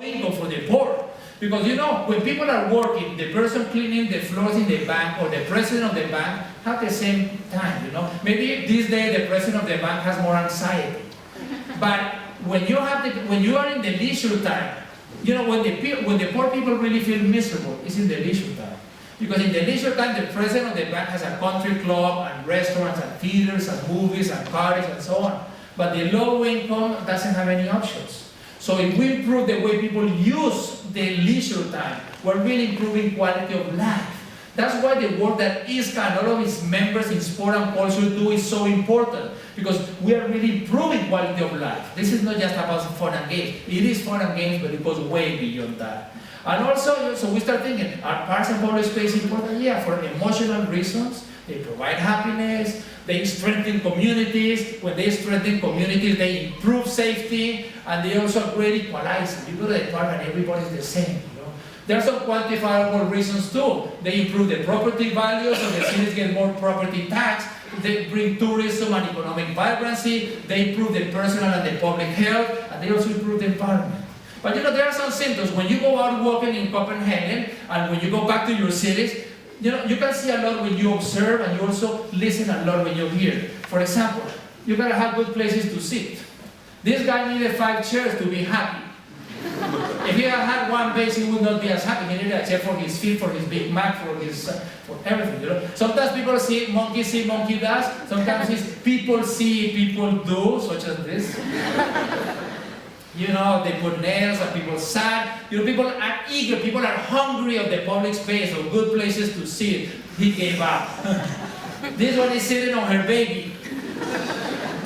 income for the poor. Because you know, when people are working, the person cleaning the floors in the bank or the president of the bank have the same time, you know. Maybe this day the president of the bank has more anxiety. But when you are in the leisure time, you know, when the poor people really feel miserable, it's in the leisure time. Because in the leisure time, the president of the bank has a country club and restaurants and theaters and movies and parties and so on. But the low income doesn't have any options. So if we improve the way people use the leisure time, we're really improving quality of life. That's why the work that ISCA and all of its members in sport and culture do is so important, because we are really improving quality of life. This is not just about fun and games. It is fun and games, but it goes way beyond that. And also, so we start thinking, are parks and public space important? Yeah, for emotional reasons. They provide happiness, they strengthen communities. When they strengthen communities, they improve safety, and they also are great equalizers. You go to the park and everybody's the same. There are some quantifiable reasons too. They improve the property values, so the cities get more property tax. They bring tourism and economic vibrancy. They improve the personal and the public health, and they also improve the environment. But you know, there are some symptoms. When you go out walking in Copenhagen, and when you go back to your cities, you know, you can see a lot when you observe, and you also listen a lot when you hear. For example, you gotta have good places to sit. This guy needed 5 chairs to be happy. If he had had one base, he would not be as happy. He needed a chair for his feet, for his Big Mac, for everything. You know. Sometimes people see, monkey does. Sometimes it's people see, people do, such as this. You know, they put nails and people sad. You know, people are eager, people are hungry of the public space, of good places to sit. He gave up. This one is sitting on her baby.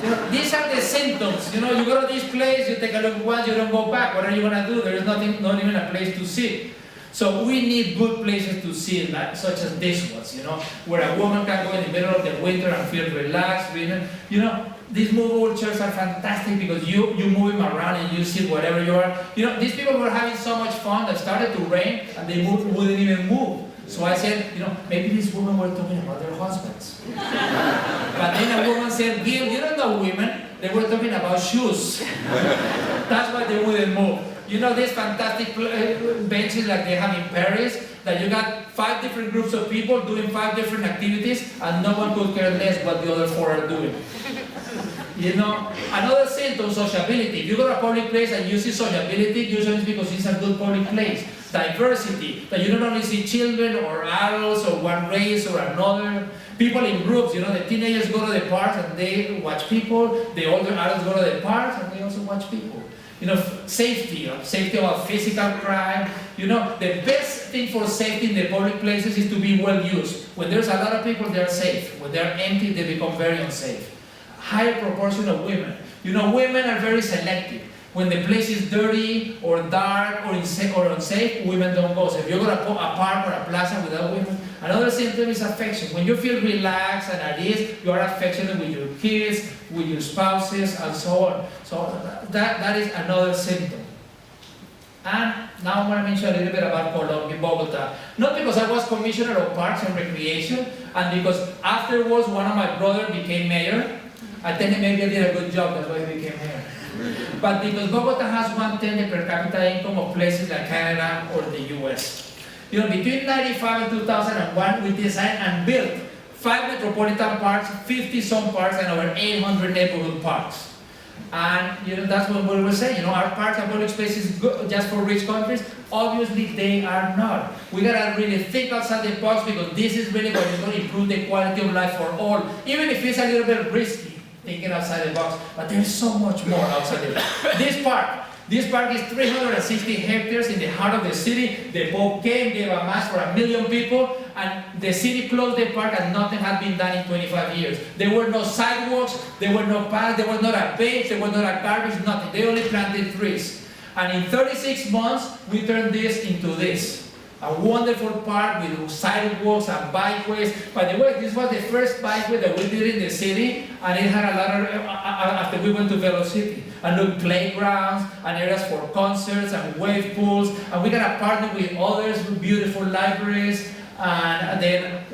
You know, these are the symptoms. You know, you go to this place, you take a look once, you don't go back. What are you going to do? There is not even a place to sit. So we need good places to sit, like, such as this ones, you know, where a woman can go in the middle of the winter and feel relaxed. You know, these movable chairs are fantastic because you move them around and you sit wherever you are. You know, these people were having so much fun that started to rain and they wouldn't even move. So I said, you know, maybe these women were talking about their husbands. But then a woman said, Gil, you don't know women. They were talking about shoes. That's why they wouldn't move. You know these fantastic benches like they have in Paris, that you got 5 different groups of people doing 5 different activities, and no one could care less what the other 4 are doing. You know, another symptom, sociability. If you go to a public place and you see sociability, usually it's because it's a good public place. Diversity, that you don't only see children or adults or one race or another. People in groups, you know, the teenagers go to the parks and they watch people, the older adults go to the parks and they also watch people. You know, safety about physical crime. You know, the best thing for safety in the public places is to be well used. When there's a lot of people, they're safe. When they're empty, they become very unsafe. Higher proportion of women. You know, women are very selective. When the place is dirty or dark or unsafe, women don't go. So if you go to a park or a plaza without women, another symptom is affection. When you feel relaxed and at ease, you are affectionate with your kids, with your spouses, and so on. So that is another symptom. And now I'm going to mention a little bit about Colombia, Bogota. Not because I was commissioner of parks and recreation, and because afterwards one of my brothers became mayor. I think maybe I did a good job, that's why he became mayor. But because Bogota has 1/10 the per capita income of places like Canada or the US. You know, between 1995 and 2001, we designed and built 5 metropolitan parks, 50 some parks, and over 800 neighborhood parks. And you know, that's what we were saying. You know, our parks and public spaces just for rich countries? Obviously, they are not. We gotta really think outside the box, because this is really what is going to improve the quality of life for all, even if it's a little bit risky. Thinking outside the box, but there's so much more outside the box. This park is 360 hectares in the heart of the city. The Pope came, gave a mass for 1 million people, and the city closed the park and nothing had been done in 25 years. There were no sidewalks, there were no paths, there was not a bench, there was not a garbage, nothing. They only planted trees. And in 36 months, we turned this into this. A wonderful park with sidewalks and bikeways. By the way, this was the first bikeway that we did in the city, and it had a lot of, after we went to Velocity, and looked playgrounds, and areas for concerts, and wave pools, and we got a partner with others, with beautiful libraries, and then,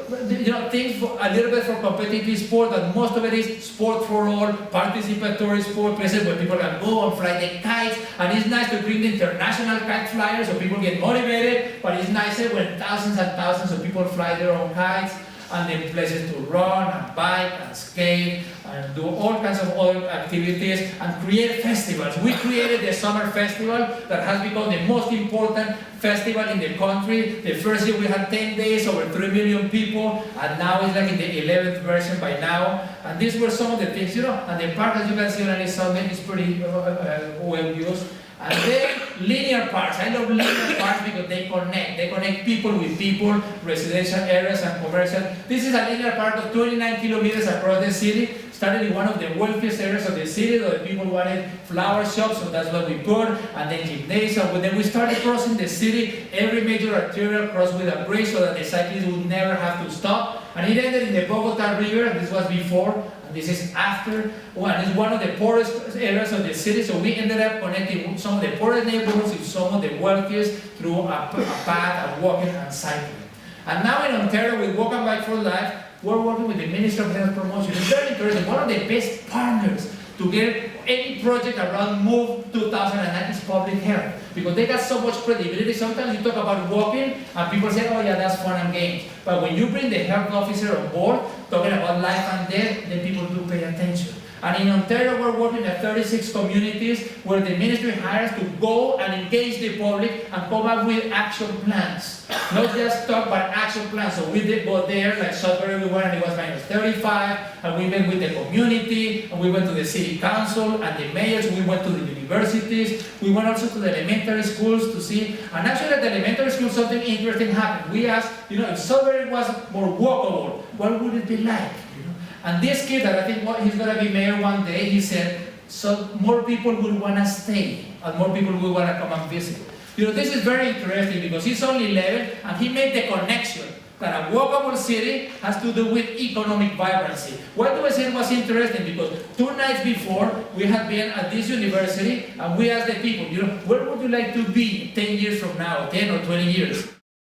things for, a little bit for competitive sport, but most of it is sport for all, participatory sport, places where people can go and fly the kites, and it's nice to bring the international kite flyers so people get motivated, but it's nicer when thousands and thousands of people fly their own kites, and then places to run and bike and skate and do all kinds of other activities and create festivals. We created the summer festival that has become the most important festival in the country. The first year we had 10 days, over 3 million people, and now it's like in the 11th version by now. And these were some of the things, and the park, as you can see on any Sunday, is pretty well used. And then linear parks. I love linear parks because they connect. They connect people with people, residential areas and commercial. This is a linear park of 29 kilometers across the city. Started in one of the wealthiest areas of the city, where people wanted flower shops, so that's what we put, and then gymnasium. But then we started crossing the city, every major arterial crossed with a bridge so that the cyclists would never have to stop. And it ended in the Bogota River, and this was before, and this is after. And it's one of the poorest areas of the city, so we ended up connecting some of the poorest neighborhoods with some of the wealthiest through a path of walking and cycling. And now in Ontario, with Walk and Bike for Life, we're working with the Ministry of Health Promotion. It's very interesting. One of the best partners to get any project around Move 2009 is public health, because they got so much credibility. Sometimes you talk about walking and people say, oh yeah, that's fun and games. But when you bring the health officer on board, talking about life and death, then people do pay attention. And in Ontario, we're working at 36 communities where the ministry hires to go and engage the public and come up with action plans. Not just talk, but action plans. So we did go there, like Sudbury we went, and it was -35, and we met with the community, and we went to the city council and the mayors, we went to the universities, we went also to the elementary schools to see, and actually at the elementary school something interesting happened. We asked, if Sudbury was more walkable, what would it be like? And this kid, that I think he's going to be mayor one day, he said, so more people will want to stay, and more people will want to come and visit. This is very interesting because he's only 11, and he made the connection that a walkable city has to do with economic vibrancy. Why do I say it was interesting? Because 2 nights before, we had been at this university, and we asked the people, where would you like to be 10 years from now, 10 or 20 years?